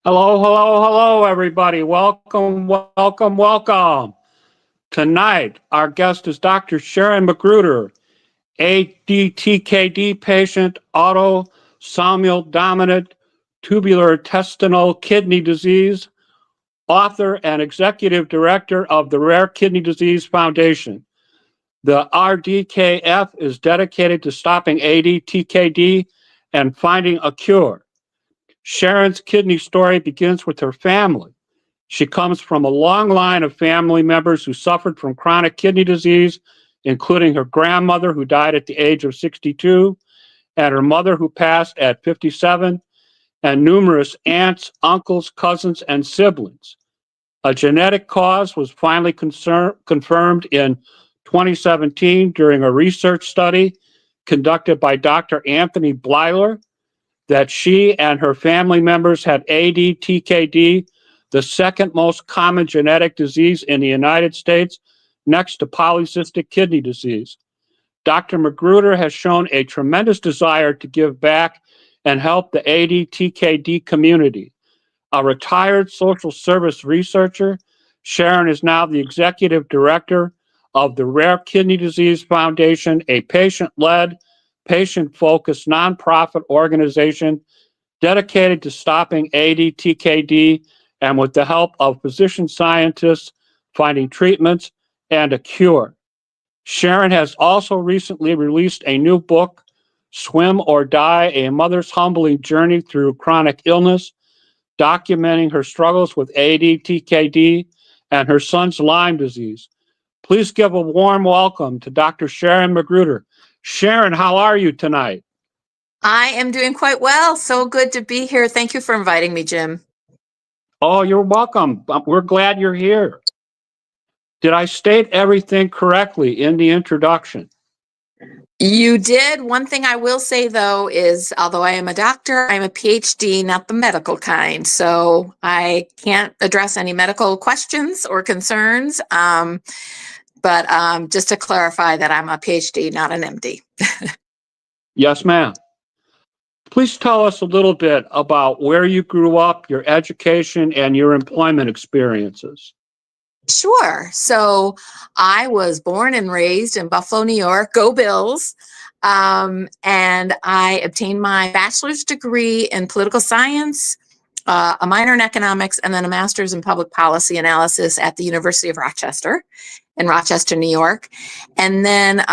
Hello, hello, hello, everybody. Welcome, welcome, welcome. Tonight, our guest is Dr. Sharon McGruder, ADTKD patient, autosomal dominant tubular intestinal kidney disease, author and executive director of the Rare Kidney Disease Foundation. The RDKF is dedicated to stopping ADTKD and finding a cure. Sharon's kidney story begins with her family. She comes from a long line of family members who suffered from chronic kidney disease, including her grandmother, who died at the age of 62, and her mother, who passed at 57, and numerous aunts, uncles, cousins, and siblings. A genetic cause was finally confirmed in 2017 during a research study conducted by Dr. Anthony Blyler that she and her family members had ADTKD, the second most common genetic disease in the United States, next to polycystic kidney disease. Dr. McGruder has shown a tremendous desire to give back and help the ADTKD community. A retired social service researcher, Sharon is now the executive director of the Rare Kidney Disease Foundation, a patient-led, patient-focused nonprofit organization dedicated to stopping ADTKD and with the help of physician scientists finding treatments and a cure. Sharon has also recently released a new book, Swim or Die, A Mother's Humbling Journey Through Chronic Illness, documenting her struggles with ADTKD and her son's Lyme disease. Please give a warm welcome to Dr. Sharon McGruder. Sharon, how are you tonight? I am doing quite well. So good to be here. Thank you for inviting me, Jim. Oh, you're welcome. We're glad you're here. Did I state everything correctly in the introduction? You did. One thing I will say, though, is although I am a doctor, I'm a PhD, not the medical kind. So I can't address any medical questions or concerns. But just to clarify that I'm a PhD, not an MD. Yes, ma'am. Please tell us a little bit about where you grew up, your education, and your employment experiences. Sure. So I was born and raised in Buffalo, New York. Go Bills. And I obtained my bachelor's degree in political science, a minor in economics, and then a master's in public policy analysis at the University of Rochester in Rochester, New York. And then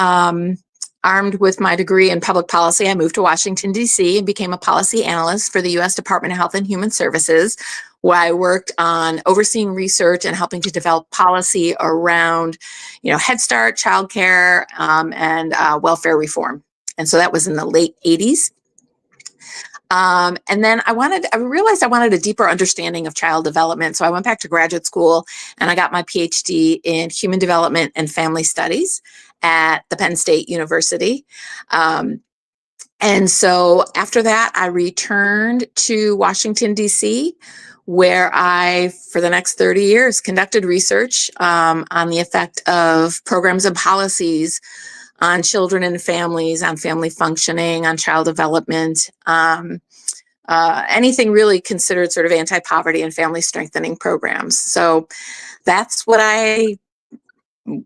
armed with my degree in public policy, I moved to Washington, D.C. and became a policy analyst for the U.S. Department of Health and Human Services, where I worked on overseeing research and helping to develop policy around, Head Start, childcare, and welfare reform. And so that was in the late 80s. And then I realized I wanted a deeper understanding of child development. So I went back to graduate school and I got my PhD in human development and family studies at the Penn State University. And so after that, I returned to Washington, D.C., where I, for the next 30 years, conducted research on the effect of programs and policies on children and families, on family functioning, on child development, anything really considered sort of anti-poverty and family strengthening programs. So that's what I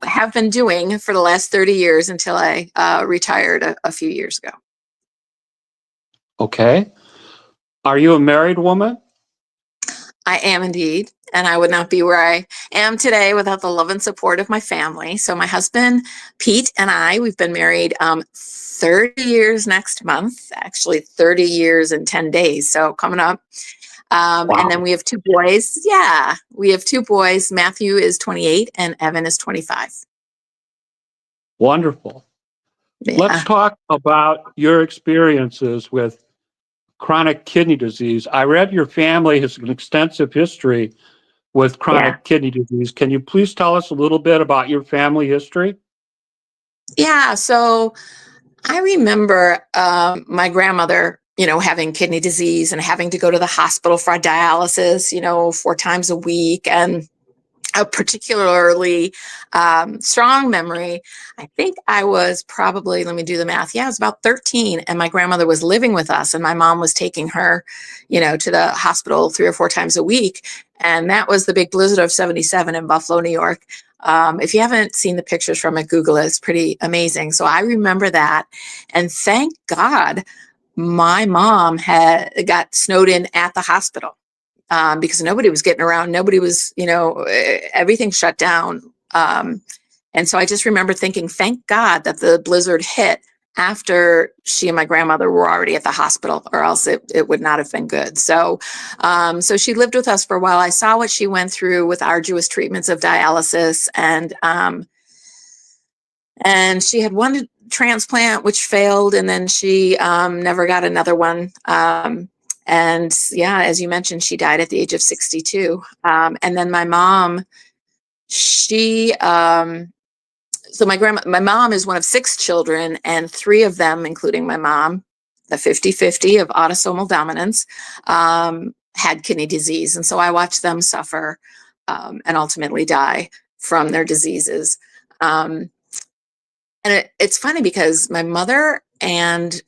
have been doing for the last 30 years until I retired a few years ago. Okay. Are you a married woman? I am indeed. And I would not be where I am today without the love and support of my family. So my husband, Pete, and we've been married 30 years next month, actually 30 years and 10 days. So coming up. Wow. And then we have two boys. Yeah, we have two boys. Matthew is 28 and Evan is 25. Wonderful. Yeah. Let's talk about your experiences with chronic kidney disease. I read your family has an extensive history with chronic kidney disease. Can you please tell us a little bit about your family history? Yeah, so I remember my grandmother, having kidney disease and having to go to the hospital for dialysis, 4 times a week. And a particularly strong memory. I think I was probably, let me do the math. Yeah, I was about 13, and my grandmother was living with us, and my mom was taking her, to the hospital 3 or 4 times a week. And that was the big blizzard of 77 in Buffalo, New York. If you haven't seen the pictures from it, Google it. It's pretty amazing. So I remember that. And thank God my mom had got snowed in at the hospital. Because nobody was getting around. Nobody was, everything shut down. And so I just remember thinking, thank God that the blizzard hit after she and my grandmother were already at the hospital, or else it would not have been good. So, so she lived with us for a while. I saw what she went through with arduous treatments of dialysis, and she had one transplant which failed, and then she never got another one. And yeah, as you mentioned, she died at the age of 62. And then my mom, so my mom is one of 6 children, and 3 of them, including my mom, the 50-50 of autosomal dominance, had kidney disease. And so I watched them suffer and ultimately die from their diseases. And it's funny because my mother and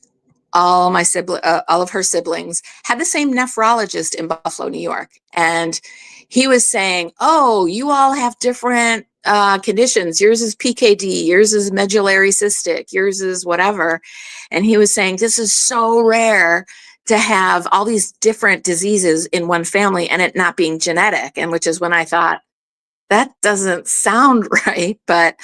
all of her siblings had the same nephrologist in Buffalo, New York. And he was saying, oh, you all have different conditions. Yours is PKD, yours is medullary cystic, yours is whatever. And he was saying, this is so rare to have all these different diseases in one family and it not being genetic. And which is when I thought, that doesn't sound right, but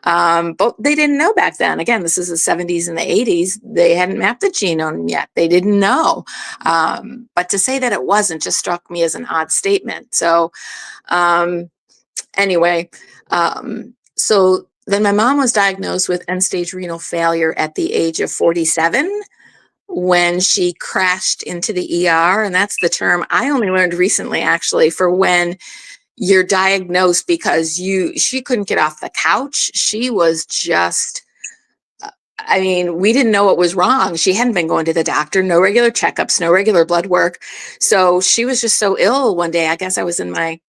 they didn't know back then. Again, this is the 70s and the 80s. They hadn't mapped the genome yet. They didn't know. But to say that it wasn't just struck me as an odd statement. So anyway, so then my mom was diagnosed with end-stage renal failure at the age of 47 when she crashed into the ER. And that's the term I only learned recently, actually, for when you're diagnosed because she couldn't get off the couch. She was just, we didn't know what was wrong. She hadn't been going to the doctor, no regular checkups, no regular blood work. So she was just so ill one day. I guess I was in my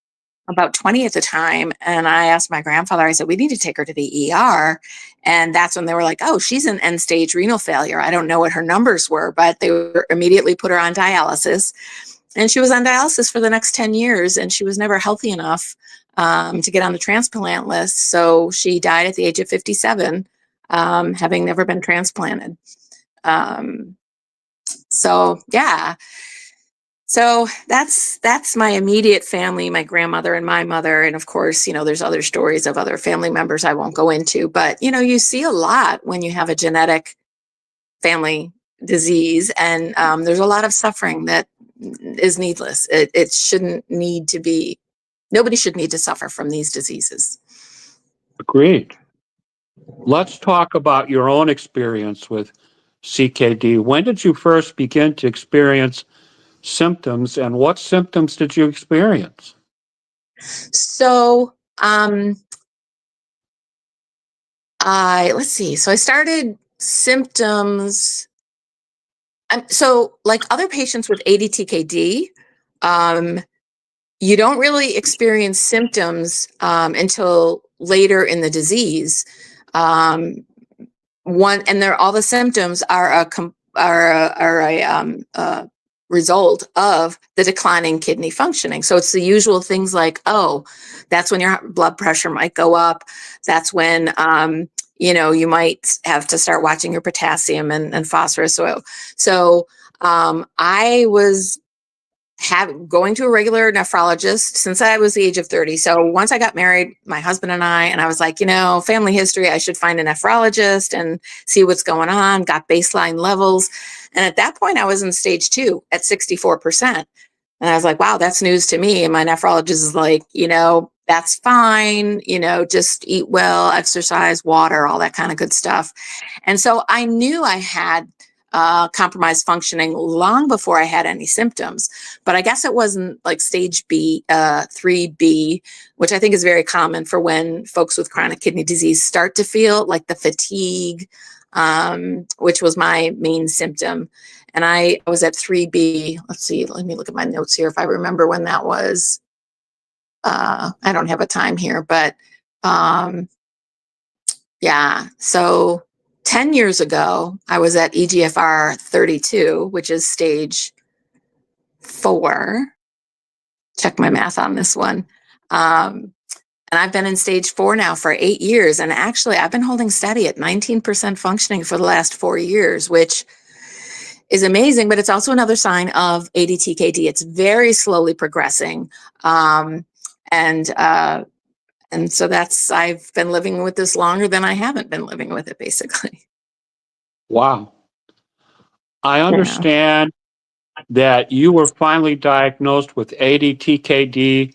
about 20 at the time. And I asked my grandfather, I said, we need to take her to the ER. And that's when they were like, oh, she's in end stage renal failure. I don't know what her numbers were, but they immediately put her on dialysis. And she was on dialysis for the next 10 years, and she was never healthy enough to get on the transplant list. So she died at the age of 57, having never been transplanted. So yeah. So that's my immediate family, my grandmother and my mother. And of course, there's other stories of other family members I won't go into, but you see a lot when you have a genetic family disease, and there's a lot of suffering that is needless. It shouldn't need to be, nobody should need to suffer from these diseases. Agreed. Let's talk about your own experience with CKD. When did you first begin to experience symptoms, and what symptoms did you experience? So, let's see. So I started symptoms. So like other patients with ADTKD, you don't really experience symptoms until later in the disease. All the symptoms are a result of the declining kidney functioning. So it's the usual things like, oh, that's when your blood pressure might go up. That's when you might have to start watching your potassium and phosphorus oil. So I was going to a regular nephrologist since I was the age of 30. So once I got married, my husband and I was like, family history, I should find a nephrologist and see what's going on, got baseline levels. And at that point I was in stage 2 at 64%. And I was like, wow, that's news to me. And my nephrologist is like, that's fine, just eat well, exercise, water, all that kind of good stuff. And so I knew I had compromised functioning long before I had any symptoms, but I guess it wasn't like stage 3B, which I think is very common for when folks with chronic kidney disease start to feel like the fatigue, which was my main symptom. And I was at 3B. Let's see, let me look at my notes here if I remember when that was. I don't have a time here, but yeah. So 10 years ago, I was at EGFR 32, which is stage 4. Check my math on this one. And I've been in stage 4 now for 8 years. And actually, I've been holding steady at 19% functioning for the last 4 years, which is amazing, but it's also another sign of ADTKD. It's very slowly progressing. And so I've been living with this longer than I haven't been living with it, basically. Wow. I understand that you were finally diagnosed with ADTKD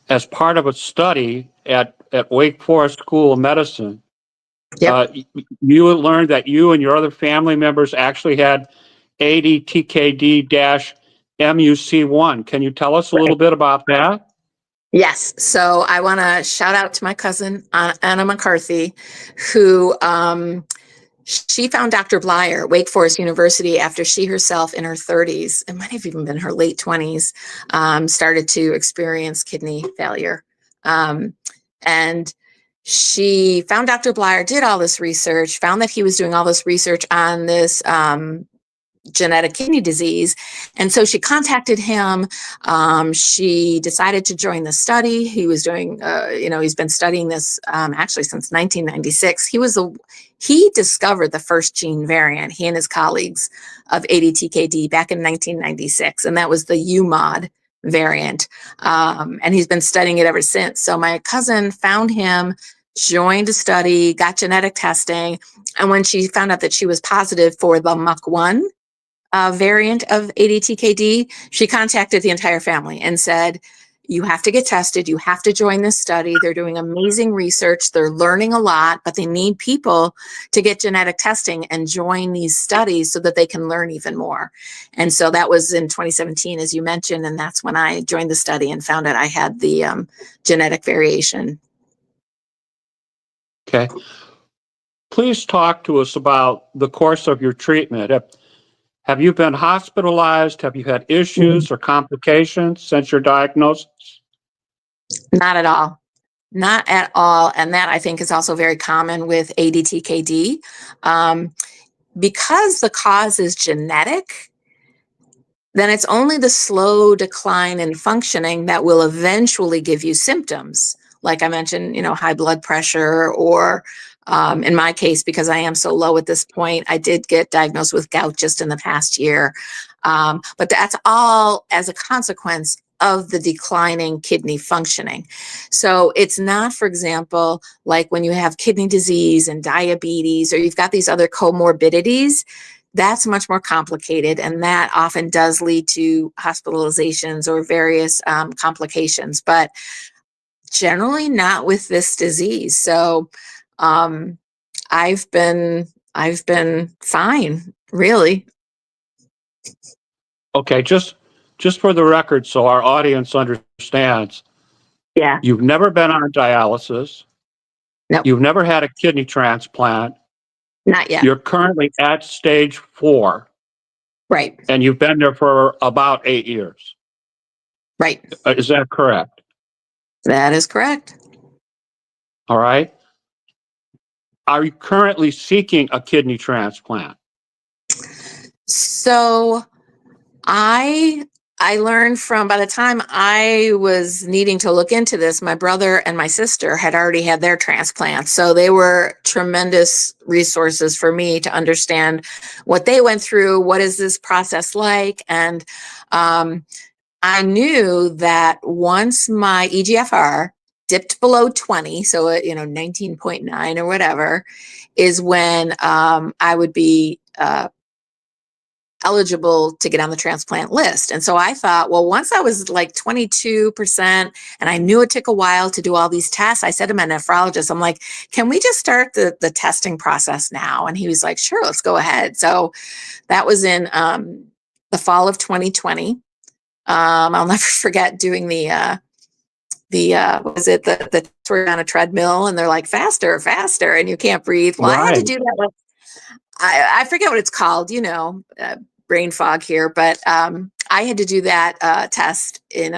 as part of a study at Wake Forest School of Medicine. Yep. You learned that you and your other family members actually had ADTKD-MUC1. Can you tell us a little bit about that? Yes. So I want to shout out to my cousin, Anna McCarthy, who she found Dr. Blyer at Wake Forest University after she herself in her 30s, it might have even been her late 20s, started to experience kidney failure. And she found Dr. Blyer, did all this research, found that he was doing all this research on this genetic kidney disease. And so she contacted him. She decided to join the study. He was doing, he's been studying this actually since 1996. He discovered the first gene variant, he and his colleagues, of ADTKD back in 1996. And that was the UMOD variant. And he's been studying it ever since. So my cousin found him, joined a study, got genetic testing. And when she found out that she was positive for the MUC1 variant of ADTKD, she contacted the entire family and said, you have to get tested. You have to join this study. They're doing amazing research. They're learning a lot, but they need people to get genetic testing and join these studies so that they can learn even more. And so that was in 2017, as you mentioned, and that's when I joined the study and found out I had the genetic variation. Okay. Please talk to us about the course of your treatment. Have you been hospitalized? Have you had issues or complications since your diagnosis? Not at all. Not at all. And that I think is also very common with ADTKD. Because the cause is genetic, then it's only the slow decline in functioning that will eventually give you symptoms. Like I mentioned, high blood pressure, or in my case, because I am so low at this point, I did get diagnosed with gout just in the past year. But that's all as a consequence of the declining kidney functioning. So it's not, for example, like when you have kidney disease and diabetes, or you've got these other comorbidities. That's much more complicated, and that often does lead to hospitalizations or various complications, but generally not with this disease. So I've been fine, really. Okay, just for the record, so our audience understands. Yeah. You've never been on dialysis. Nope. You've never had a kidney transplant. Not yet. You're currently at stage 4. Right. And you've been there for about 8 years. Right. Is that correct? That is correct. All right. Are you currently seeking a kidney transplant? So I learned from, by the time I was needing to look into this, my brother and my sister had already had their transplants. So they were tremendous resources for me to understand what they went through. What is this process like? And I knew that once my EGFR dipped below 20, so 19.9 or whatever, is when I would be eligible to get on the transplant list. And so I thought, well, once I was like 22% and I knew it took a while to do all these tests, I said to my nephrologist, I'm like, can we just start the testing process now? And he was like, sure, let's go ahead. So that was in the fall of 2020. I'll never forget doing the tour on a treadmill, and they're like, faster, faster, and you can't breathe. Well, I had to do that with, I forget what it's called, brain fog here, but I had to do that test in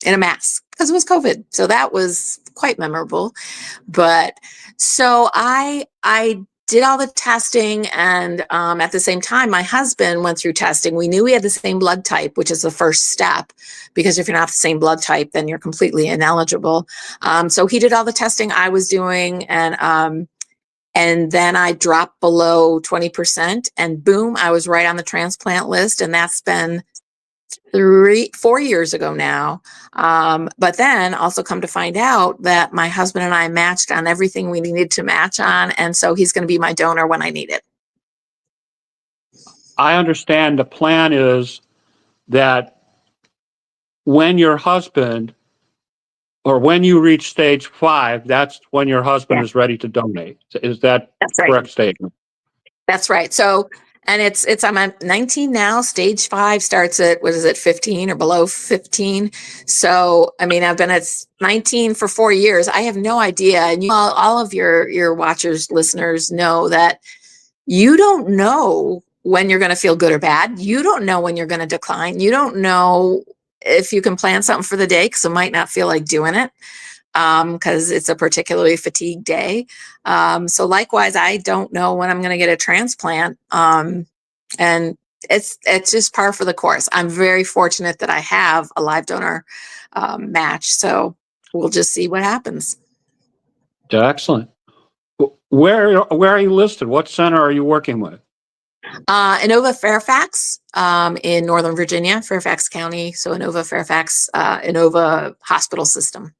in a mask because it was COVID. So that was quite memorable. But so I did all the testing, and at the same time, my husband went through testing. We knew we had the same blood type, which is the first step, because if you're not the same blood type, then you're completely ineligible. So he did all the testing I was doing, and then I dropped below 20%, and boom, I was right on the transplant list, and that's been 4 years ago now. But then also come to find out that my husband and I matched on everything we needed to match on. And so he's going to be my donor when I need it. I understand the plan is that when your husband, or when you reach stage 5, that's when your husband is ready to donate. Is that That's right. correct statement? That's right. So, and it's I'm at 19 now. Stage 5 starts at, what is it, 15 or below 15. So, I mean, I've been at 19 for 4 years. I have no idea. And you all of your watchers, listeners know that you don't know when you're going to feel good or bad. You don't know when you're going to decline. You don't know if you can plan something for the day because it might not feel like doing it because it's a particularly fatigued day. So likewise, I don't know when I'm going to get a transplant. And it's just par for the course. I'm very fortunate that I have a live donor match. So we'll just see what happens. Excellent. Where are you listed? What center are you working with? Inova Fairfax in Northern Virginia, Fairfax County. So Inova Fairfax, Inova Hospital System.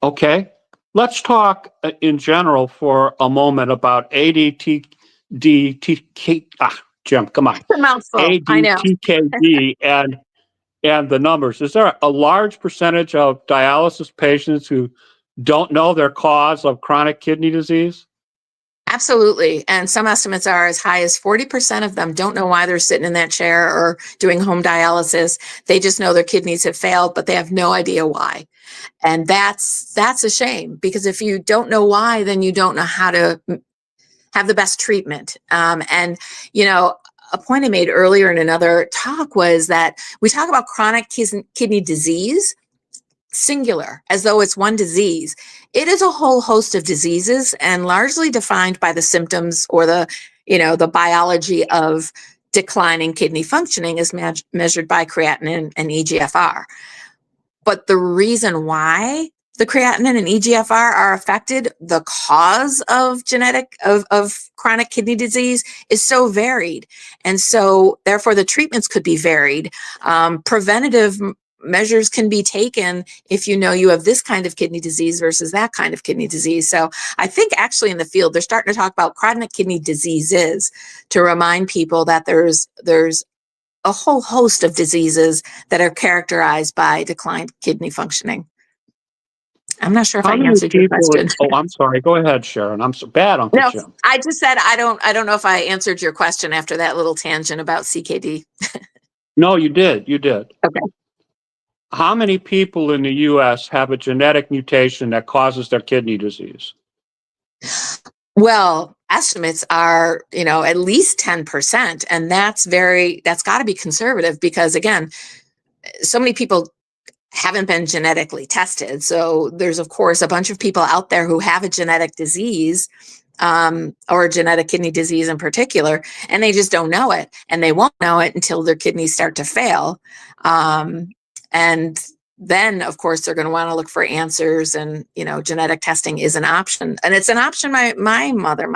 Okay. Let's talk in general for a moment about ADTKD. Jim, come on. It's a mouthful. I know. ADTKD and the numbers. Is there a large percentage of dialysis patients who don't know their cause of chronic kidney disease? Absolutely. And some estimates are as high as 40% of them don't know why they're sitting in that chair or doing home dialysis. They just know their kidneys have failed, but they have no idea why. And that's a shame, because if you don't know why, then you don't know how to have the best treatment. And, you know, a point I made earlier in another talk was that we talk about chronic kidney disease, singular, as though it's one disease. It is a whole host of diseases and largely defined by the symptoms or the biology of declining kidney functioning as measured by creatinine and EGFR. But the reason why the creatinine and EGFR are affected, the cause of chronic kidney disease, is so varied. And so therefore the treatments could be varied. Preventative measures can be taken if you know you have this kind of kidney disease versus that kind of kidney disease. So I think actually in the field, they're starting to talk about chronic kidney diseases to remind people that there's a whole host of diseases that are characterized by declined kidney functioning. I'm not sure if I answered your question. Oh, I'm sorry. Go ahead, Sharon. I'm so bad, Uncle No, Jim. I just said I don't know if I answered your question after that little tangent about CKD. No, you did. You did. Okay. How many people in the U.S. have a genetic mutation that causes their kidney disease? Well, estimates are, at least 10%. And that's got to be conservative because, again, so many people haven't been genetically tested. So there's, of course, a bunch of people out there who have a genetic disease or a genetic kidney disease in particular, and they just don't know it. And they won't know it until their kidneys start to fail. And then, of course, they're going to want to look for answers, and, genetic testing is an option. And it's an option my mother,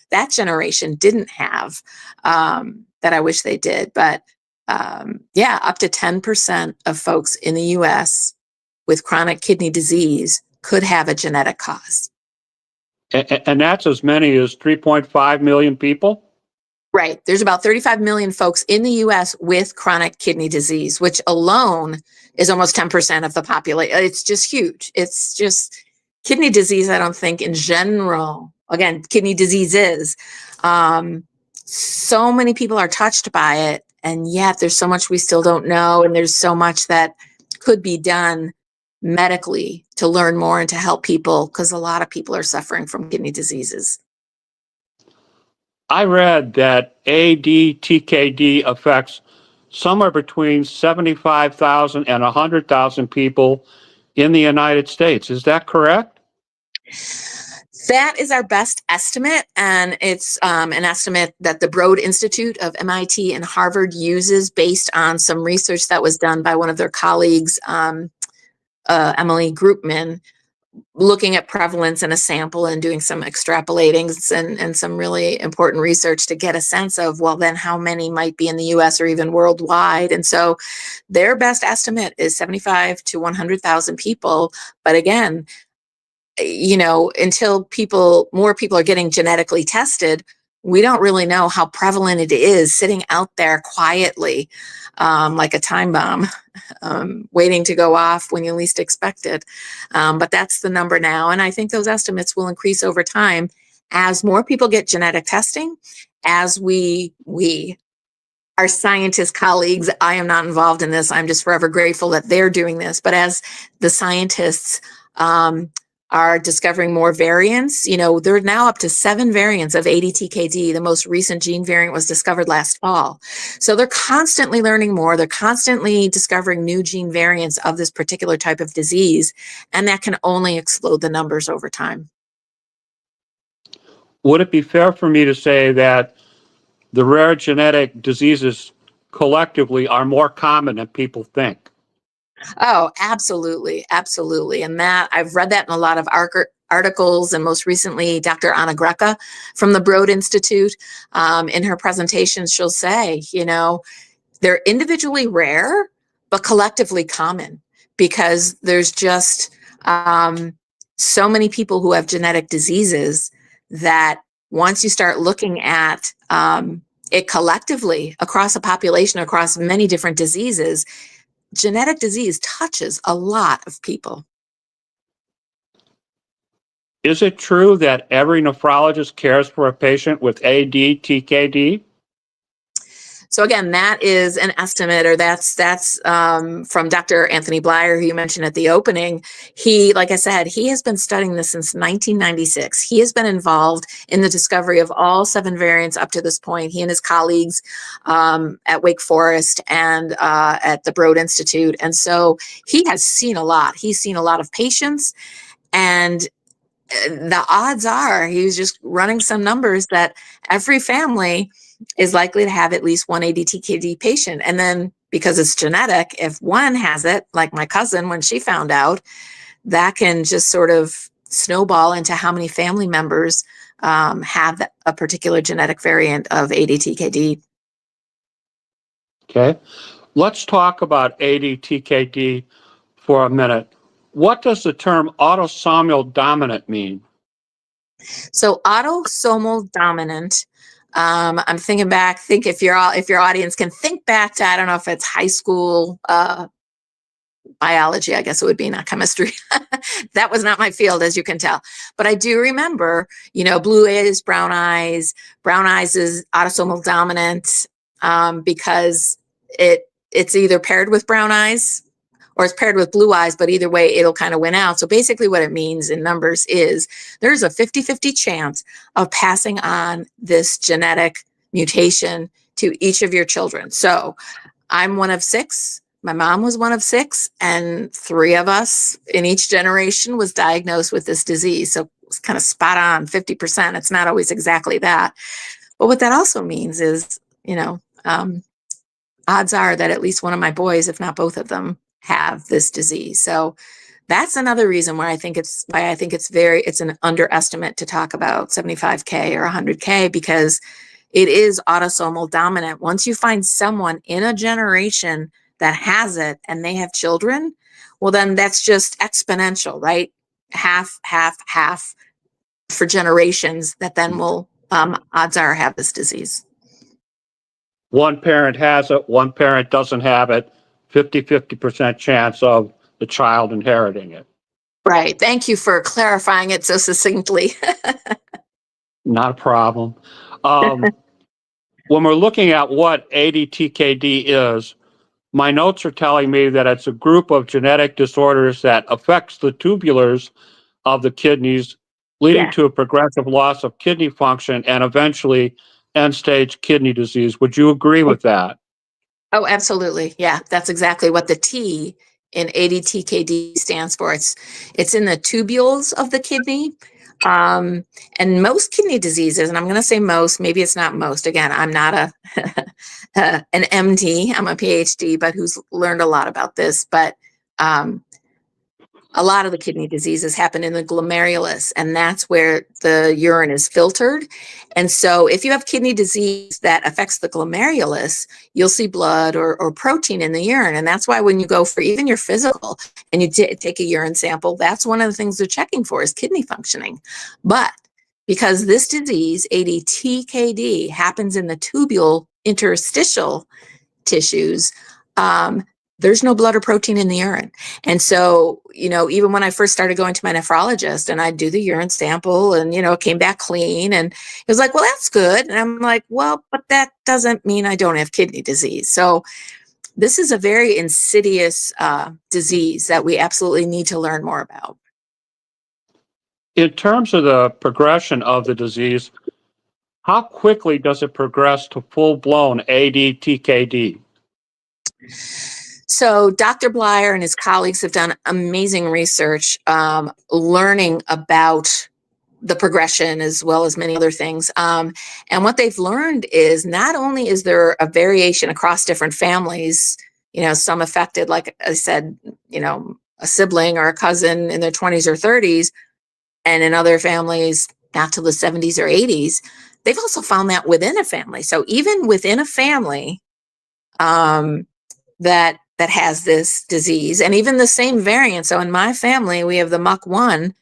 that generation didn't have, that I wish they did. But up to 10% of folks in the US with chronic kidney disease could have a genetic cause. And that's as many as 3.5 million people? Right. There's about 35 million folks in the US with chronic kidney disease, which alone is almost 10% of the population. It's just huge. It's just kidney disease, I don't think in general, again, kidney diseases, so many people are touched by it, and yet there's so much we still don't know, and there's so much that could be done medically to learn more and to help people, because a lot of people are suffering from kidney diseases. I read that ADTKD affects somewhere between 75,000 and 100,000 people in the United States. Is that correct? That is our best estimate, and it's an estimate that the Broad Institute of MIT and Harvard uses based on some research that was done by one of their colleagues, Emily Groupman, looking at prevalence in a sample and doing some extrapolating and some really important research to get a sense of, well, then how many might be in the US or even worldwide. And so their best estimate is 75 to 100,000 people. But again, you know, until more people are getting genetically tested, we don't really know how prevalent it is sitting out there quietly, like a time bomb, waiting to go off when you least expect it. But that's the number now. And I think those estimates will increase over time as more people get genetic testing, as our scientist colleagues, I am not involved in this. I'm just forever grateful that they're doing this. But as the scientists, are discovering more variants. You know, there are now up to 7 variants of ADTKD. The most recent gene variant was discovered last fall. So they're constantly learning more. They're constantly discovering new gene variants of this particular type of disease, and that can only explode the numbers over time. Would it be fair for me to say that the rare genetic diseases collectively are more common than people think? Oh, absolutely. Absolutely. And that I've read that in a lot of articles, and most recently, Dr. Anna Greca from the Broad Institute, in her presentations, she'll say, you know, they're individually rare, but collectively common, because there's just so many people who have genetic diseases that once you start looking at it collectively across a population, across many different diseases, genetic disease touches a lot of people. Is it true that every nephrologist cares for a patient with ADTKD? So again, that is an estimate, or that's from Dr. Anthony Blyer, who you mentioned at the opening. He, like I said, he has been studying this since 1996. He has been involved in the discovery of all 7 variants up to this point. He and his colleagues at Wake Forest and at the Broad Institute. And so he has seen a lot. He's seen a lot of patients, and the odds are, he was just running some numbers, that every family is likely to have at least one ADTKD patient. And then because it's genetic, if one has it, like my cousin, when she found out, that can just sort of snowball into how many family members have a particular genetic variant of ADTKD. Okay. Let's talk about ADTKD for a minute. What does the term autosomal dominant mean? So autosomal dominant, I'm thinking back, if your audience can think back to, I don't know if it's high school biology, I guess it would be, not chemistry. That was not my field, as you can tell. But I do remember, you know, blue eyes, brown eyes is autosomal dominant because it's either paired with brown eyes or it's paired with blue eyes, but either way, it'll kind of win out. So basically what it means in numbers is there's a 50-50 chance of passing on this genetic mutation to each of your children. So I'm one of 6. My mom was one of 6, and 3 of us in each generation was diagnosed with this disease. So it's kind of spot on, 50%. It's not always exactly that. But what that also means is, you know, odds are that at least one of my boys, if not both of them, have this disease. So that's another reason why I think it's an underestimate to talk about 75K or 100K, because it is autosomal dominant. Once you find someone in a generation that has it and they have children, well, then that's just exponential, right? Half for generations that then will, odds are, have this disease. One parent has it, one parent doesn't have it, 50% chance of the child inheriting it. Right. Thank you for clarifying it so succinctly. Not a problem. When we're looking at what ADTKD is, my notes are telling me that it's a group of genetic disorders that affects the tubulars of the kidneys, leading to a progressive loss of kidney function and eventually end-stage kidney disease. Would you agree with that? Oh, absolutely. Yeah, that's exactly what the T in ADTKD stands for. It's in the tubules of the kidney. Um, and most kidney diseases, and I'm going to say most, maybe it's not most. Again, I'm not an MD, I'm a PhD, but who's learned a lot about this. But um, a lot of the kidney diseases happen in the glomerulus, and that's where the urine is filtered. And so if you have kidney disease that affects the glomerulus, you'll see blood or protein in the urine. And that's why when you go for even your physical and you take a urine sample, that's one of the things they're checking for is kidney functioning. But because this disease, ADTKD, happens in the tubule interstitial tissues, there's no blood or protein in the urine. And so, even when I first started going to my nephrologist and I'd do the urine sample and, it came back clean and it was like, well, that's good. And I'm like, well, but that doesn't mean I don't have kidney disease. So this is a very insidious disease that we absolutely need to learn more about. In terms of the progression of the disease, how quickly does it progress to full-blown ADTKD? So Dr. Blyer and his colleagues have done amazing research learning about the progression as well as many other things. And what they've learned is not only is there a variation across different families, some affected, like I said, a sibling or a cousin in their 20s or 30s, and in other families, not till the 70s or 80s. They've also found that within a family. So even within a family, that has this disease, and even the same variant. So in my family, we have the MUC1,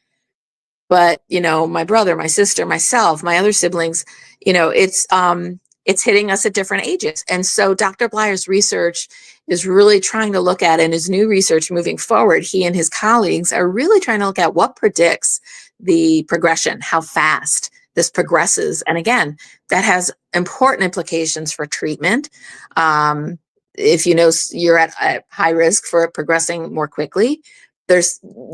but my brother, my sister, myself, my other siblings, it's hitting us at different ages. And so Dr. Blyer's research is really trying to look at, and his new research moving forward, he and his colleagues are really trying to look at what predicts the progression, how fast this progresses. And again, that has important implications for treatment. If you're at high risk for it progressing more quickly,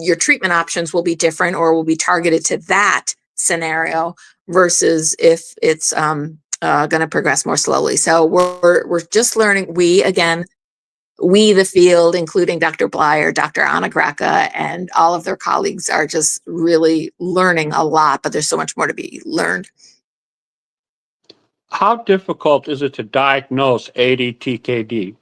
your treatment options will be different or will be targeted to that scenario versus if it's going to progress more slowly. So we're just learning. We, the field, including Dr. Blyer, Dr. Anna Greca, and all of their colleagues are just really learning a lot, but there's so much more to be learned. How difficult is it to diagnose ADTKD?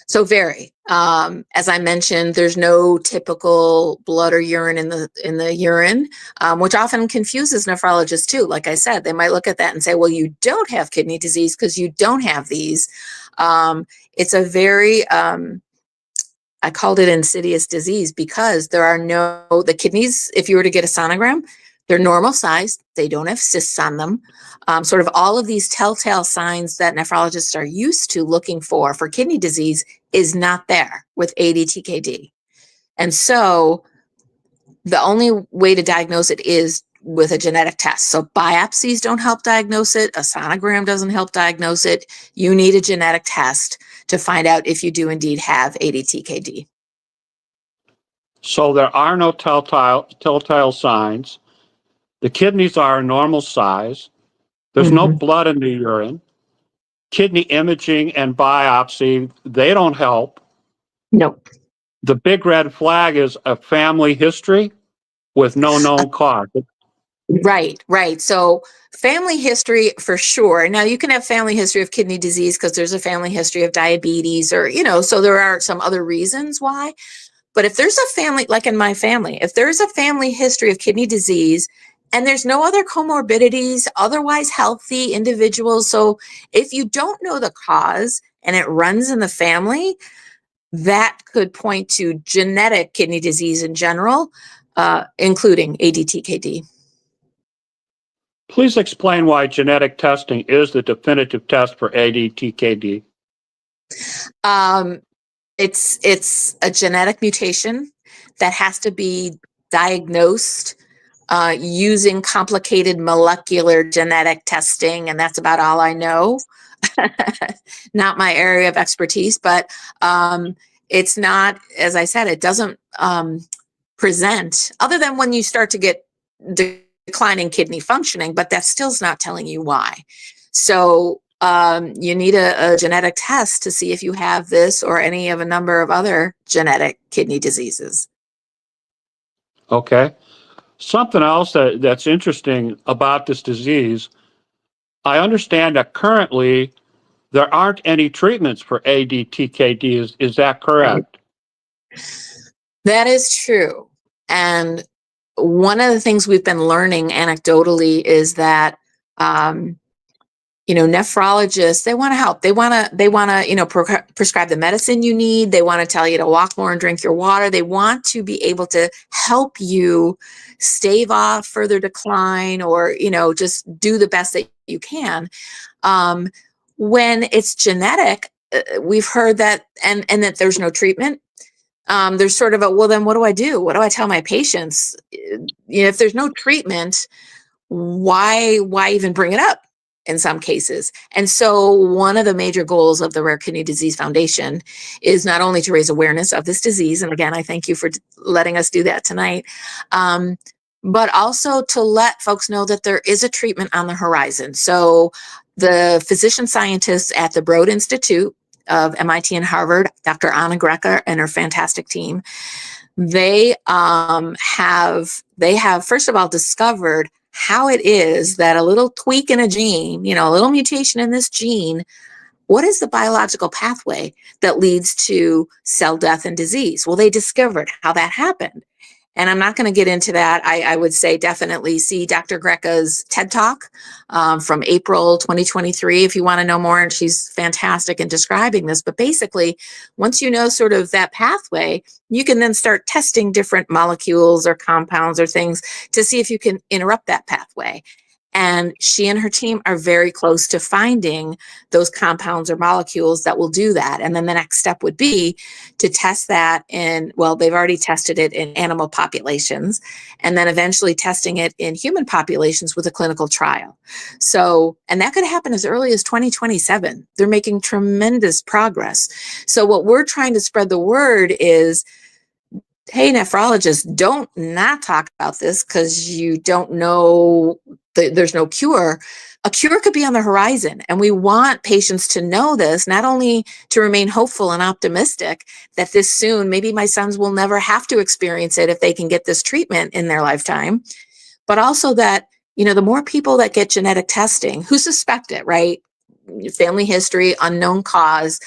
So very. As I mentioned, there's no typical blood or urine in the urine, which often confuses nephrologists too. Like I said, they might look at that and say, well, you don't have kidney disease because you don't have these. It's a very, I called it insidious disease because the kidneys, if you were to get a sonogram, they're normal size. They don't have cysts on them. Sort of all of these telltale signs that nephrologists are used to looking for kidney disease is not there with ADTKD. And so the only way to diagnose it is with a genetic test. So biopsies don't help diagnose it. A sonogram doesn't help diagnose it. You need a genetic test to find out if you do indeed have ADTKD. So there are no telltale signs. The kidneys are a normal size. There's no blood in the urine. Kidney imaging and biopsy, they don't help. No. The big red flag is a family history with no known cause. Right. So family history for sure. Now you can have family history of kidney disease because there's a family history of diabetes or, so there are some other reasons why. But if there's a family, like in my family, if there's a family history of kidney disease and there's no other comorbidities, otherwise healthy individuals. So if you don't know the cause and it runs in the family, that could point to genetic kidney disease in general, including ADTKD. Please explain why genetic testing is the definitive test for ADTKD. It's a genetic mutation that has to be diagnosed using complicated molecular genetic testing, and that's about all I know. Not my area of expertise, but it's not, as I said, it doesn't present other than when you start to get declining kidney functioning, but that still's not telling you why. So you need a genetic test to see if you have this or any of a number of other genetic kidney diseases. Okay. Something else that's interesting about this disease, I understand that currently there aren't any treatments for ADTKD. Is that Right. correct? That is true. And one of the things we've been learning anecdotally is that, nephrologists, they want to help. They want to, prescribe the medicine you need. They want to tell you to walk more and drink your water. They want to be able to help you stave off further decline or, just do the best that you can. When it's genetic, we've heard that, and that there's no treatment. There's sort of well, then what do I do? What do I tell my patients? If there's no treatment, why even bring it up in some cases? And so one of the major goals of the Rare Kidney Disease Foundation is not only to raise awareness of this disease, and again, I thank you for letting us do that tonight, but also to let folks know that there is a treatment on the horizon. So the physician scientists at the Broad Institute of MIT and Harvard, Dr. Anna Greca and her fantastic team, they have first of all discovered how it is that a little tweak in a gene, a little mutation in this gene, what is the biological pathway that leads to cell death and disease? Well, they discovered how that happened. And I'm not going to get into that. I would say definitely see Dr. Greca's TED Talk from April 2023 if you want to know more. And she's fantastic in describing this. But basically, once you know sort of that pathway, you can then start testing different molecules or compounds or things to see if you can interrupt that pathway. And she and her team are very close to finding those compounds or molecules that will do that. And then the next step would be to test that they've already tested it in animal populations, and then eventually testing it in human populations with a clinical trial. So, and that could happen as early as 2027. They're making tremendous progress. So what we're trying to spread the word is, hey, nephrologists, don't not talk about this because you don't know there's no cure. A cure could be on the horizon. And we want patients to know this, not only to remain hopeful and optimistic that this soon, maybe my sons will never have to experience it if they can get this treatment in their lifetime, but also that, the more people that get genetic testing who suspect it, right? Family history, unknown cause.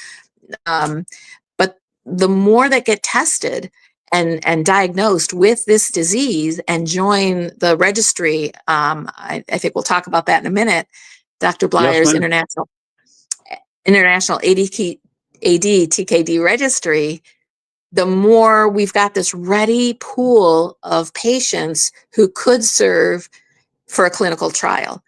But the more that get tested and diagnosed with this disease and join the registry, I think we'll talk about that in a minute, Dr. Blyer's International ADTKD registry, the more we've got this ready pool of patients who could serve for a clinical trial.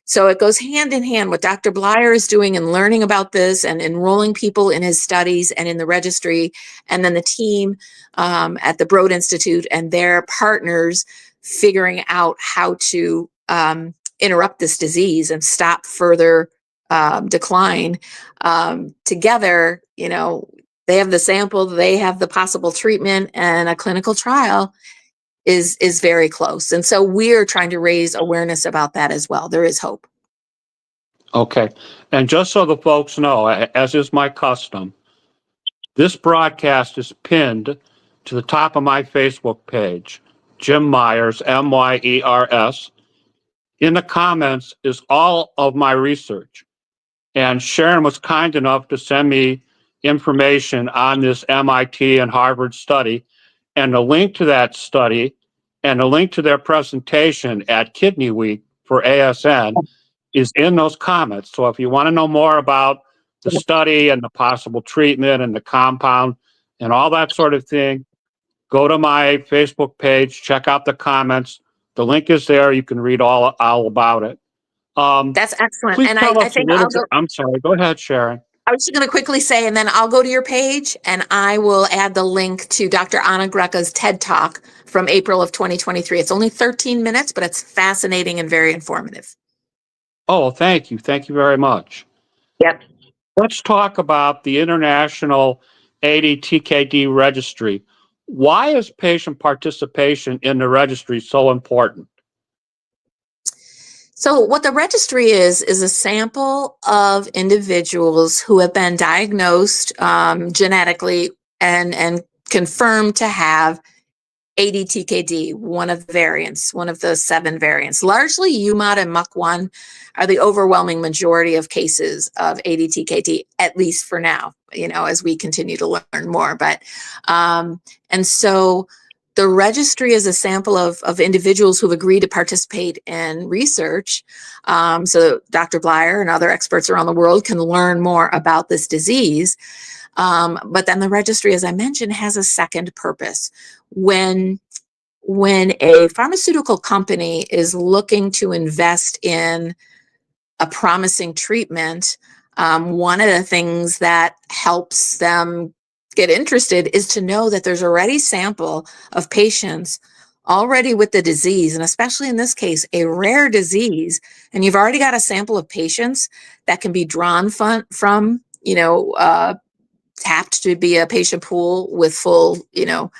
So it goes hand in hand what Dr. Blyer is doing and learning about this and enrolling people in his studies and in the registry, and then the team at the Broad Institute and their partners figuring out how to interrupt this disease and stop further decline. Together, they have the sample, they have the possible treatment, and a clinical trial is very close. And so we're trying to raise awareness about that as well. There is hope. Okay. And just so the folks know, as is my custom, this broadcast is pinned to the top of my Facebook page, Jim Myers, Myers. In the comments is all of my research. And Sharon was kind enough to send me information on this MIT and Harvard study, and a link to that study and a link to their presentation at Kidney Week for ASN is in those comments. So if you want to know more about the study and the possible treatment and the compound and all that sort of thing, go to my Facebook page, check out the comments. The link is there. You can read all about it. That's excellent. Please And tell I us think a little bit. I'm sorry. Go ahead, Sharon. I was just going to quickly say, and then I'll go to your page and I will add the link to Dr. Anna Greca's TED Talk from April of 2023. It's only 13 minutes, but it's fascinating and very informative. Oh, thank you. Thank you very much. Yep. Let's talk about the International ADTKD Registry. Why is patient participation in the registry so important? So what the registry is a sample of individuals who have been diagnosed genetically and confirmed to have ADTKD, one of the variants, one of the 7 variants. Largely UMOD and MUC1 are the overwhelming majority of cases of ADTKD, at least for now, you know, as we continue to learn more. But, and so the registry is a sample of individuals who've agreed to participate in research. So Dr. Blyer and other experts around the world can learn more about this disease. But then the registry, as I mentioned, has a second purpose. When a pharmaceutical company is looking to invest in a promising treatment, one of the things that helps them get interested is to know that there's already a sample of patients already with the disease, and especially in this case, a rare disease, and you've already got a sample of patients that can be drawn from, you know, tapped to be a patient pool with full, you know,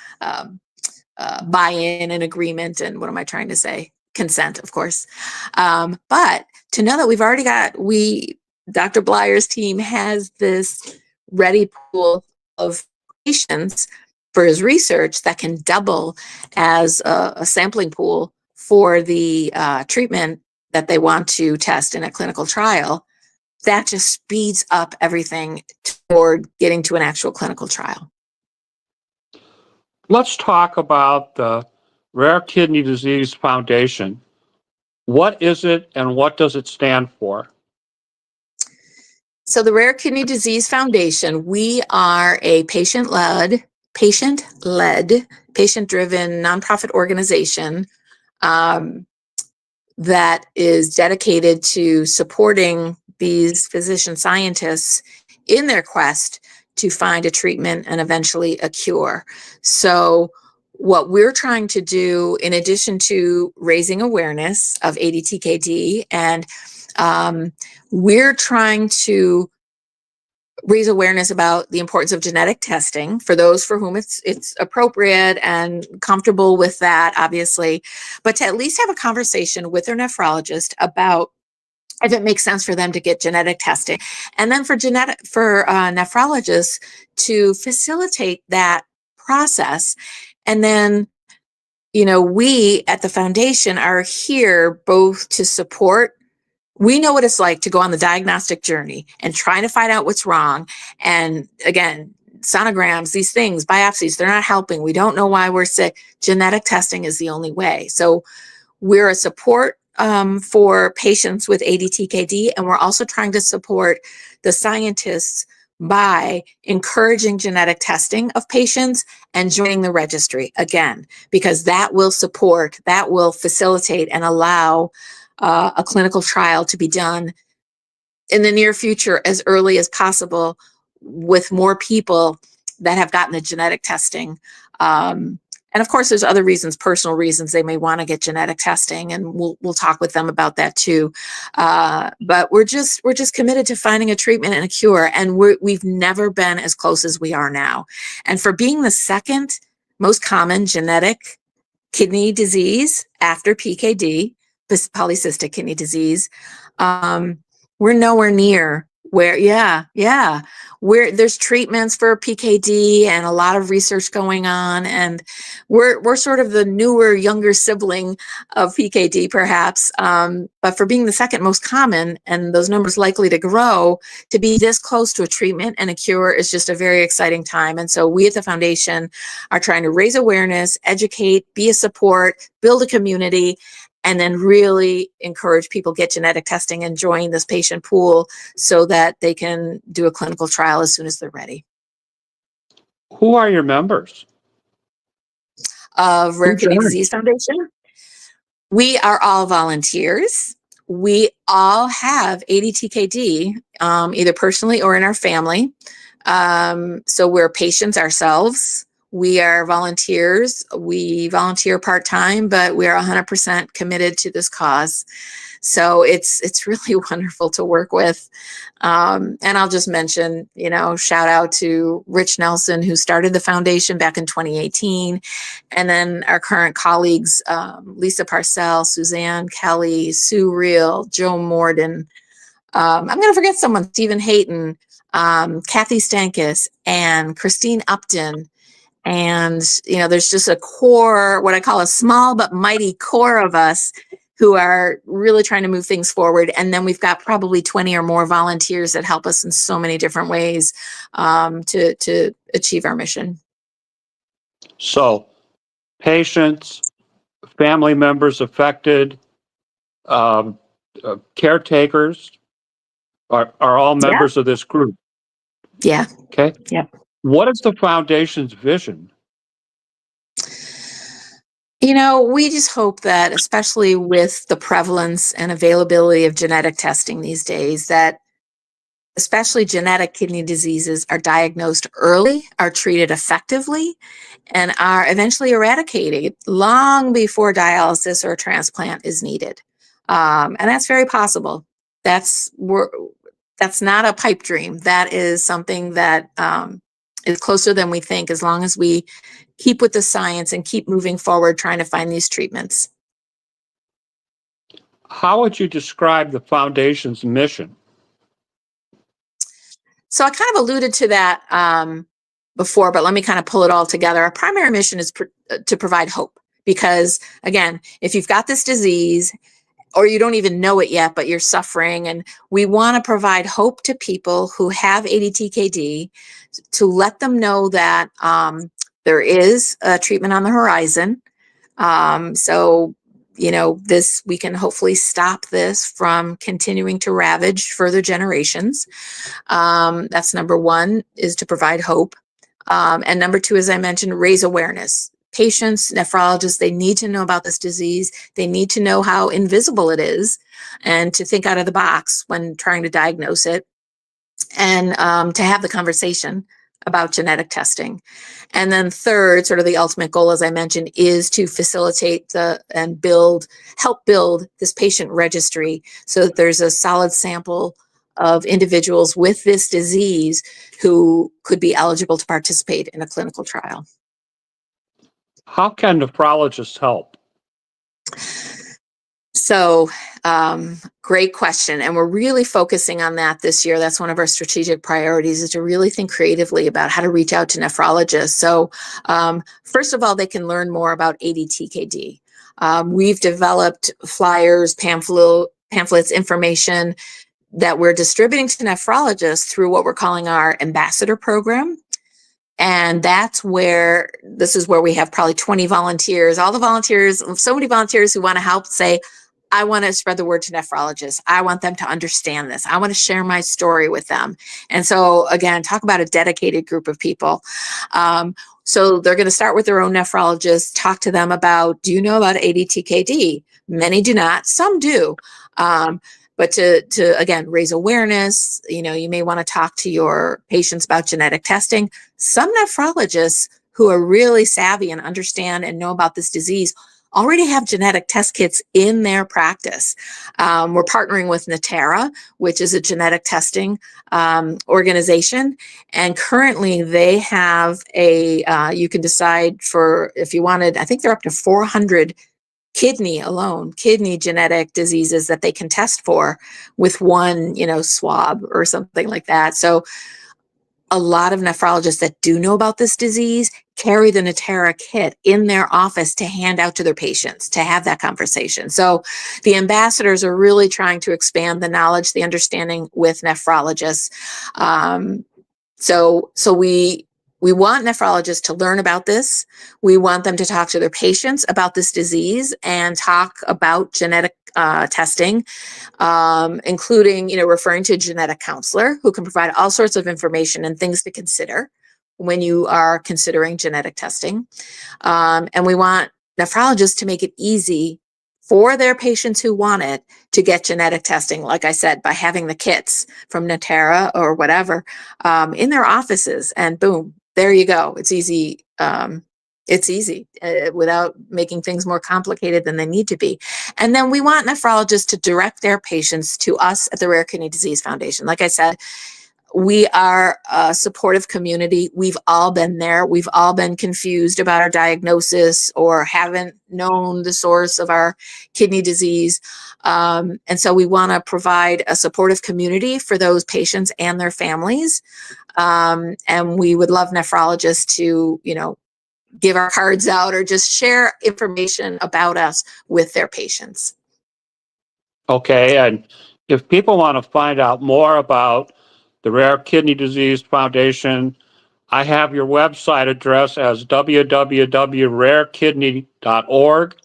buy-in and agreement, and what am I trying to say? Consent, of course. But to know that we've already got, Dr. Blyer's team has this ready pool of patients for his research that can double as a sampling pool for the treatment that they want to test in a clinical trial. That just speeds up everything toward getting to an actual clinical trial. Let's talk about the Rare Kidney Disease Foundation. What is it and what does it stand for? So the Rare Kidney Disease Foundation, we are a patient-led, patient-driven nonprofit organization that is dedicated to supporting these physician scientists in their quest to find a treatment and eventually a cure. So what we're trying to do, in addition to raising awareness of ADTKD, and we're trying to raise awareness about the importance of genetic testing for those for whom it's appropriate and comfortable with that, obviously, but to at least have a conversation with their nephrologist about if it makes sense for them to get genetic testing. And then for nephrologists to facilitate that process. And then, you know, we at the foundation are here both to support. We know what it's like to go on the diagnostic journey and trying to find out what's wrong. And again, sonograms, these things, biopsies, they're not helping. We don't know why we're sick. Genetic testing is the only way. So we're a support for patients with ADTKD, and we're also trying to support the scientists by encouraging genetic testing of patients and joining the registry, again, because that will support, that will facilitate and allow a clinical trial to be done in the near future as early as possible with more people that have gotten the genetic testing. And of course, there's other reasons, personal reasons they may want to get genetic testing, and we'll talk with them about that too. But we're just committed to finding a treatment and a cure, and we've never been as close as we are now. And for being the second most common genetic kidney disease after PKD, polycystic kidney disease, we're nowhere near where, where there's treatments for PKD and a lot of research going on, and we're sort of the newer, younger sibling of PKD, perhaps. But for being the second most common, and those numbers likely to grow, to be this close to a treatment and a cure is just a very exciting time. And so we at the foundation are trying to raise awareness, educate, be a support, build a community, and then really encourage people get genetic testing and join this patient pool so that they can do a clinical trial as soon as they're ready. Who are your members? Of Rare Kidney Disease Foundation. We are all volunteers. We all have ADTKD, either personally or in our family. So we're patients ourselves. We are volunteers. We volunteer part-time, but we are 100% committed to this cause. So it's really wonderful to work with. And I'll just mention, shout out to Rich Nelson, who started the foundation back in 2018. And then our current colleagues, Lisa Parcell, Suzanne Kelly, Sue Reel, Joe Morden. I'm going to forget someone, Stephen Hayton, Kathy Stankus, and Christine Upton. And, there's just a core, what I call a small but mighty core of us who are really trying to move things forward. And then we've got probably 20 or more volunteers that help us in so many different ways to achieve our mission. So patients, family members affected, caretakers are all members of this group. Yeah. Okay. Yeah. What is the foundation's vision? We just hope that, especially with the prevalence and availability of genetic testing these days, that especially genetic kidney diseases are diagnosed early, are treated effectively, and are eventually eradicated long before dialysis or transplant is needed. And that's very possible. That's not a pipe dream. That is something that is closer than we think, as long as we keep with the science and keep moving forward trying to find these treatments. How would you describe the foundation's mission? So I kind of alluded to that before, but let me kind of pull it all together. Our primary mission is to provide hope, because again, if you've got this disease or you don't even know it yet, but you're suffering, and we want to provide hope to people who have ADTKD, to let them know that there is a treatment on the horizon. So we can hopefully stop this from continuing to ravage further generations. That's number one, is to provide hope. And number two, as I mentioned, raise awareness. Patients, nephrologists, they need to know about this disease. They need to know how invisible it is, and to think out of the box when trying to diagnose it, and to have the conversation about genetic testing. And then third, sort of the ultimate goal, as I mentioned, is to facilitate help build this patient registry, so that there's a solid sample of individuals with this disease who could be eligible to participate in a clinical trial. How can nephrologists help? So, great question. And we're really focusing on that this year. That's one of our strategic priorities, is to really think creatively about how to reach out to nephrologists. So, first of all, they can learn more about ADTKD. We've developed flyers, pamphlets, information that we're distributing to nephrologists through what we're calling our ambassador program. And this is where we have probably 20 volunteers, all the volunteers, so many volunteers who want to help, say, I want to spread the word to nephrologists. I want them to understand this. I want to share my story with them. And so again, talk about a dedicated group of people. So they're going to start with their own nephrologist, talk to them about, do you know about ADTKD? Many do not, some do. But to again, raise awareness, you may want to talk to your patients about genetic testing. Some nephrologists who are really savvy and understand and know about this disease already have genetic test kits in their practice. We're partnering with Natera, which is a genetic testing organization. And currently they have you can decide if you wanted, I think they're up to 400 kidney genetic diseases that they can test for with one, swab or something like that. So a lot of nephrologists that do know about this disease carry the Natera kit in their office to hand out to their patients, to have that conversation. So the ambassadors are really trying to expand the knowledge, the understanding with nephrologists. So we want nephrologists to learn about this. We want them to talk to their patients about this disease and talk about genetic testing, including, referring to a genetic counselor who can provide all sorts of information and things to consider when you are considering genetic testing. And we want nephrologists to make it easy for their patients who want it to get genetic testing, like I said, by having the kits from Natera or whatever in their offices, and boom, there you go. It's easy. It's easy without making things more complicated than they need to be. And then we want nephrologists to direct their patients to us at the Rare Kidney Disease Foundation. Like I said, we are a supportive community. We've all been there. We've all been confused about our diagnosis or haven't known the source of our kidney disease. And so we want to provide a supportive community for those patients and their families. And we would love nephrologists to, give our cards out or just share information about us with their patients. Okay, and if people want to find out more about the Rare Kidney Disease Foundation, I have your website address as www.rarekidney.org,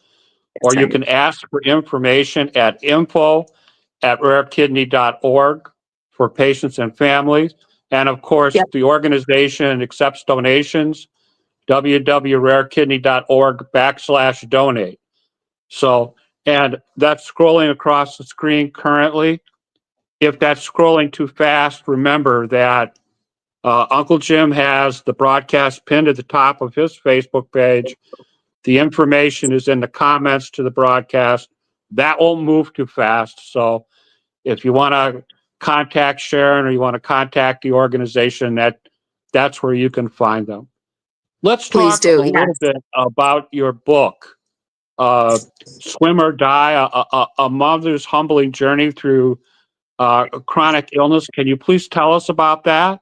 or you can ask for information at info@rarekidney.org for patients and families. And of course, Yep. the organization accepts donations, www.rarekidney.org/donate. So, and that's scrolling across the screen currently. If that's scrolling too fast, remember that Uncle Jim has the broadcast pinned at the top of his Facebook page. The information is in the comments to the broadcast. That won't move too fast. So if you want to contact Sharon or you want to contact the organization, that's where you can find them. Let's Please talk a do. little bit about your book, Swim or Die, a mother's humbling journey through chronic illness. Can you please tell us about that?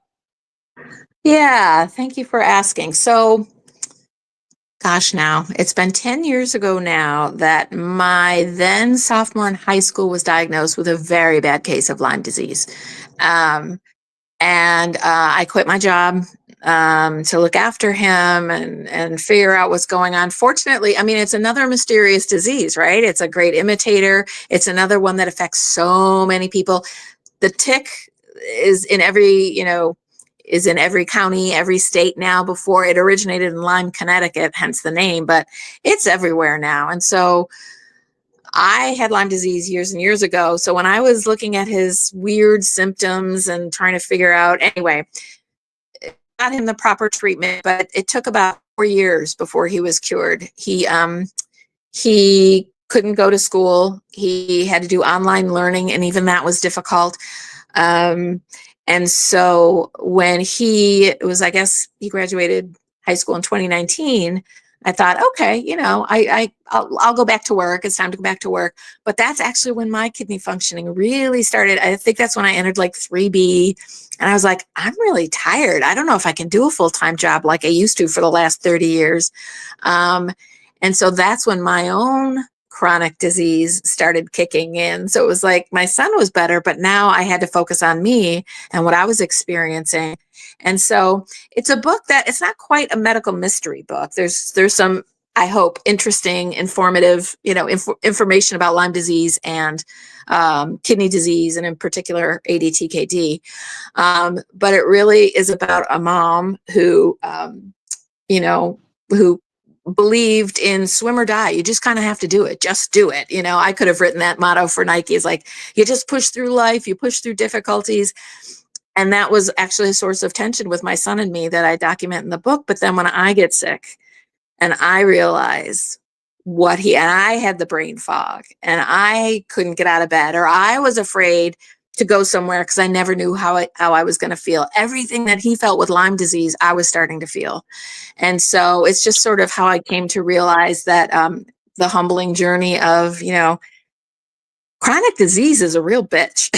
Yeah, thank you for asking. So, gosh, now it's been 10 years ago now that my then sophomore in high school was diagnosed with a very bad case of Lyme disease. And I quit my job to look after him and figure out what's going on. Fortunately, I mean, it's another mysterious disease, right? It's a great imitator. It's another one that affects so many people. The tick is in every, is in every county, every state now. Before, it originated in Lyme, Connecticut, hence the name, but it's everywhere now. And so I had Lyme disease years and years ago. So when I was looking at his weird symptoms and trying to figure out, anyway, got him the proper treatment, but it took about 4 years before he was cured. He couldn't go to school. He had to do online learning, and even that was difficult. And so when he was, I guess he graduated high school in 2019, I thought, okay, I'll go back to work. It's time to go back to work. But that's actually when my kidney functioning really started. I think that's when I entered like 3B. And I was like, I'm really tired. I don't know if I can do a full-time job like I used to for the last 30 years. And so that's when my own chronic disease started kicking in. So it was like my son was better, but now I had to focus on me and what I was experiencing. And so it's a book that it's not quite a medical mystery book. There's some, I hope, interesting, informative, information about Lyme disease and kidney disease, and in particular ADTKD. But it really is about a mom who, who believed in swim or die. You just kind of have to do it. Just do it. I could have written that motto for Nike. Is like, you just push through life, you push through difficulties. And that was actually a source of tension with my son and me that I document in the book. But then when I get sick and I realize and I had the brain fog and I couldn't get out of bed, or I was afraid to go somewhere because I never knew how I was going to feel. Everything that he felt with Lyme disease, I was starting to feel. And so it's just sort of how I came to realize that the humbling journey of, chronic disease is a real bitch.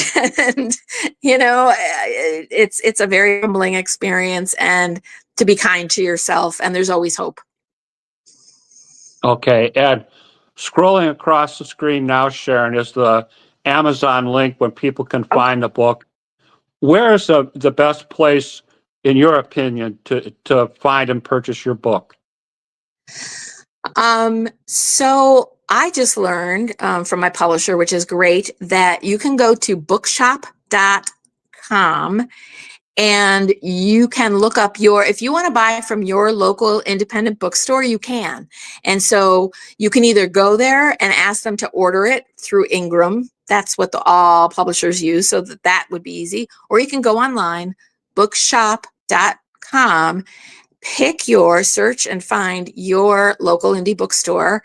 And, it's a very humbling experience, and to be kind to yourself, and there's always hope. Okay, and scrolling across the screen now, Sharon, is the Amazon link when people can find the book. Where is the best place, in your opinion, to find and purchase your book? So I just learned from my publisher, which is great, that you can go to bookshop.com and you can look up if you want to buy from your local independent bookstore, you can. And so you can either go there and ask them to order it through Ingram. That's what all publishers use, so that would be easy. Or you can go online, bookshop.com, search and find your local indie bookstore.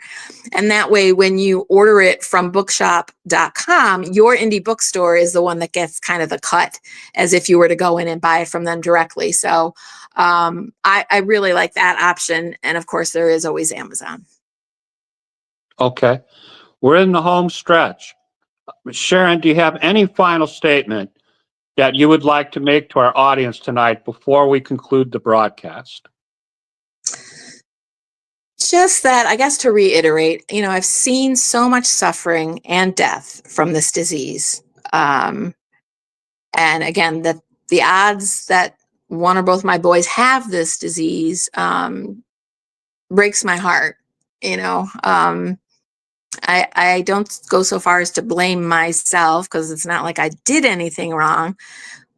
And that way, when you order it from bookshop.com, your indie bookstore is the one that gets kind of the cut, as if you were to go in and buy it from them directly. So I really like that option. And of course, there is always Amazon. Okay. We're in the home stretch. Sharon, do you have any final statement that you would like to make to our audience tonight before we conclude the broadcast? Just that, I guess, to reiterate, I've seen so much suffering and death from this disease. And again, the odds that one or both my boys have this disease breaks my heart. I don't go so far as to blame myself, because it's not like I did anything wrong,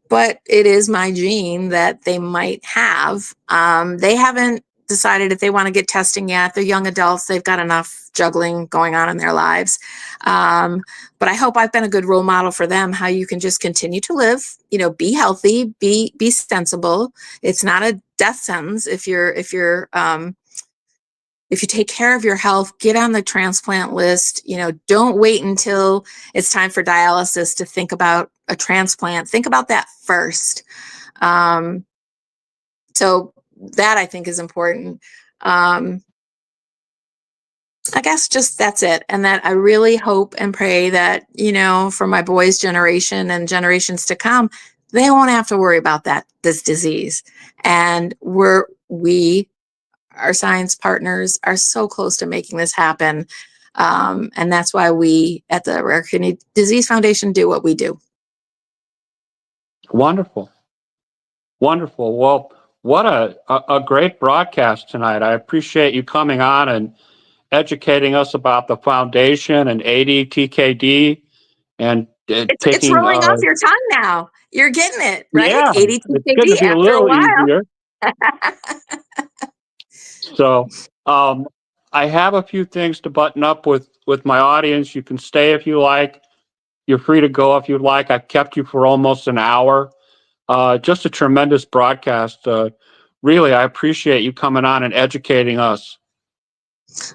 but it is my gene that they might have. They haven't decided if they want to get testing yet. They're young adults. They've got enough juggling going on in their lives. But I hope I've been a good role model for them, how you can just continue to live, be healthy, be sensible. It's not a death sentence. If you take care of your health, get on the transplant list. Don't wait until it's time for dialysis to think about a transplant. Think about that first. So that, I think, is important. I guess just that's it. And that I really hope and pray that, for my boys' generation and generations to come, they won't have to worry about this disease. And our science partners are so close to making this happen. And that's why we at the Rare Kidney Disease Foundation do what we do. Wonderful. Wonderful. Well, what a great broadcast tonight. I appreciate you coming on and educating us about the foundation and ADTKD and It's rolling off your tongue now. You're getting it, right? Yeah, it's going to ADTKD be a after little a while. easier. So I have a few things to button up with my audience. You can stay if you like. You're free to go if you'd like. I've kept you for almost an hour. Just a tremendous broadcast. Really, I appreciate you coming on and educating us.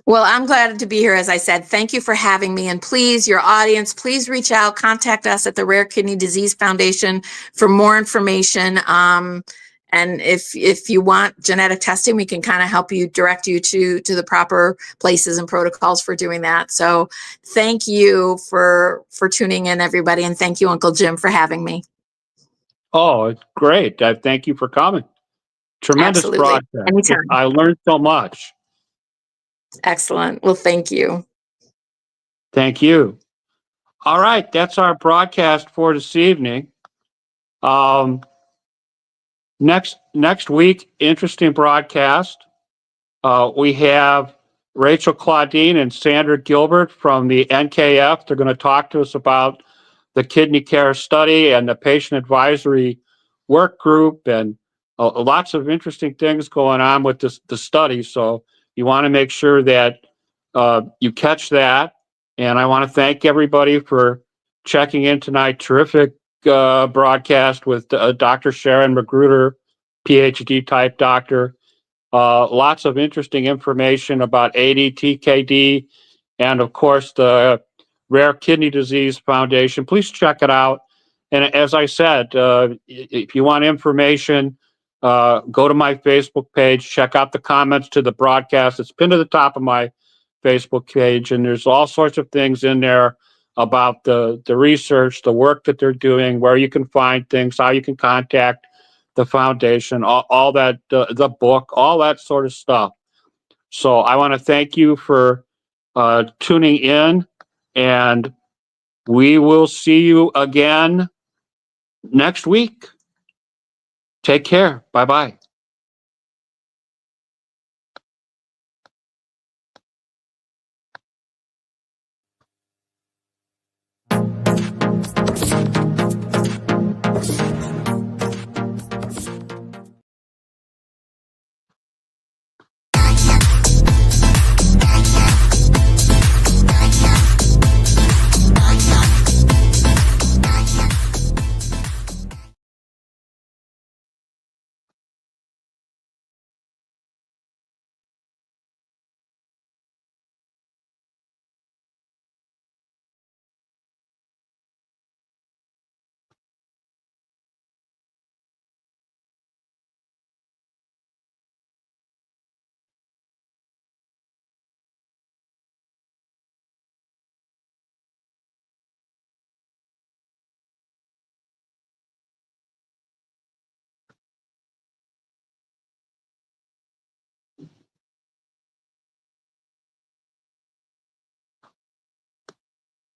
Well, I'm glad to be here. As I said, thank you for having me. And please, your audience, please reach out, contact us at the Rare Kidney Disease Foundation for more information. And if you want genetic testing, we can kind of help you, direct you to the proper places and protocols for doing that. So thank you for tuning in, everybody. And thank you, Uncle Jim, for having me. Oh, it's great. Thank you for coming. Tremendous Absolutely. broadcast. Anytime. I learned so much. Excellent. Well, thank you. Thank you. All right. That's our broadcast for this evening. Next week, interesting broadcast. We have Rachel Claudine and Sandra Gilbert from the NKF. They're going to talk to us about the kidney care study and the patient advisory work group, and lots of interesting things going on with the study. So you want to make sure that you catch that. And I want to thank everybody for checking in tonight. Terrific broadcast with Dr. Sharon McGruder, PhD type doctor. Lots of interesting information about ADTKD and, of course, the Rare Kidney Disease Foundation. Please check it out. And as I said, if you want information, go to my Facebook page, check out the comments to the broadcast. It's pinned to the top of my Facebook page, and there's all sorts of things in there about the research, the work that they're doing, where you can find things, how you can contact the foundation, all that, the book, all that sort of stuff. So I want to thank you for tuning in, and we will see you again next week. Take care. Bye-bye.